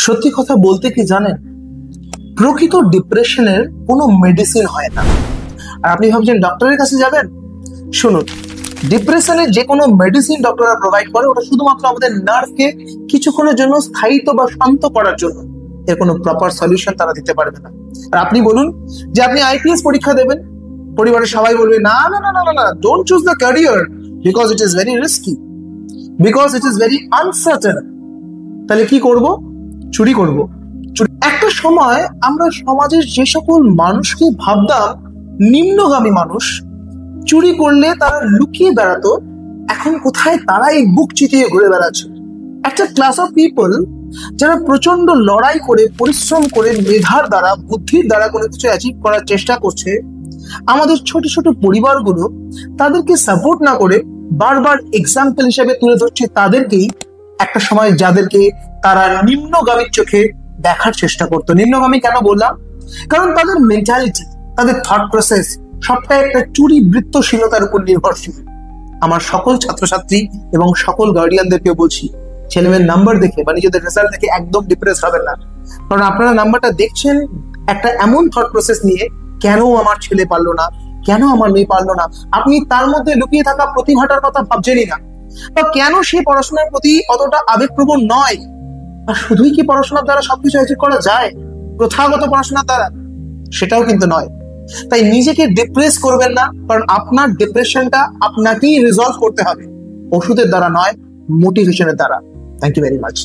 সত্যি কথা বলতে কি জানেন, প্রকৃত ডিপ্রেশনের কোনো মেডিসিন হয় না। আর আপনি ভাবছেন ডক্টরের কাছে যাবেন। শুনুন, ডিপ্রেশনের যে কোনো মেডিসিন ডক্টররা প্রোভাইড করে ওটা শুধুমাত্র আমাদের নার্ভকে কিছুক্ষণের জন্য স্থায়িত্ব বা শান্ত করার জন্য। এর কোনো প্রপার সলিউশন তারা দিতে পারবে না। আর আপনি বলুন যে আপনি আইপিএস পরীক্ষা দেবেন, পরিবারের সবাই বলবে না না না না না না, don't choose the career because it is very risky, because it is very uncertain. তাহলে কি করব? চুরি করব। একটা সময় আমরা সমাজের যে সকল মানুষকে ভাবতাম নিম্নগামী মানুষ, চুরি করলে তারা লুকিয়ে বেড়াতো, এখন কোথায় তারা এই বুক চিতিয়ে ঘুরে বেড়াচ্ছে। একটা ক্লাস অফ পিপল যারা প্রচন্ড লড়াই করে, পরিশ্রম করে, মেধার দ্বারা, বুদ্ধির দ্বারা কোনো কিছু অ্যাচিভ করার চেষ্টা করছে। আমাদের ছোট ছোট পরিবারগুলো তাদেরকে সাপোর্ট না করে বারবার এক্সাম্পল হিসেবে তুলে ধরছে তাদেরকেই, একটা সময় যাদেরকে তারা নিম্নগামীর চোখে দেখার চেষ্টা করতো। নিম্নগামী কেন বললাম? কারণ তাদের মেন্টালিটি, তাদের থট প্রসেস সবটাই একটা চুরি বৃত্তশীলতার উপর নির্ভরশীল। আমার সকল ছাত্রছাত্রী এবং সকল গার্ডিয়ানদেরকে বলছি, ছেলেমেয়ের নাম্বার দেখে বা নিজেদের রেজাল্ট দেখে একদম ডিপ্রেস হবেন না। কারণ আপনারা নাম্বারটা দেখছেন একটা এমন থট প্রসেস নিয়ে, কেন আমার ছেলে পারলো না, কেন আমার মেয়ে পারলো না। আপনি তার মধ্যে লুকিয়ে থাকা প্রতিভাটার কথা ভাবছেনই না, বা কেন সে পড়াশোনার প্রতি অতটা আবেগপ্রবণ নয়। আর শুধুই কি পড়াশোনার দ্বারা সবকিছু অ্যাচিভ করা যায়? প্রথাগত পড়াশোনার দ্বারা? সেটাও কিন্তু নয়। তাই নিজেকে ডিপ্রেস করবেন না, কারণ আপনার ডিপ্রেশনটা আপনাকেই রিজলভ করতে হবে, ওষুধের দ্বারা নয়, মোটিভেশনের দ্বারা। Thank you very much.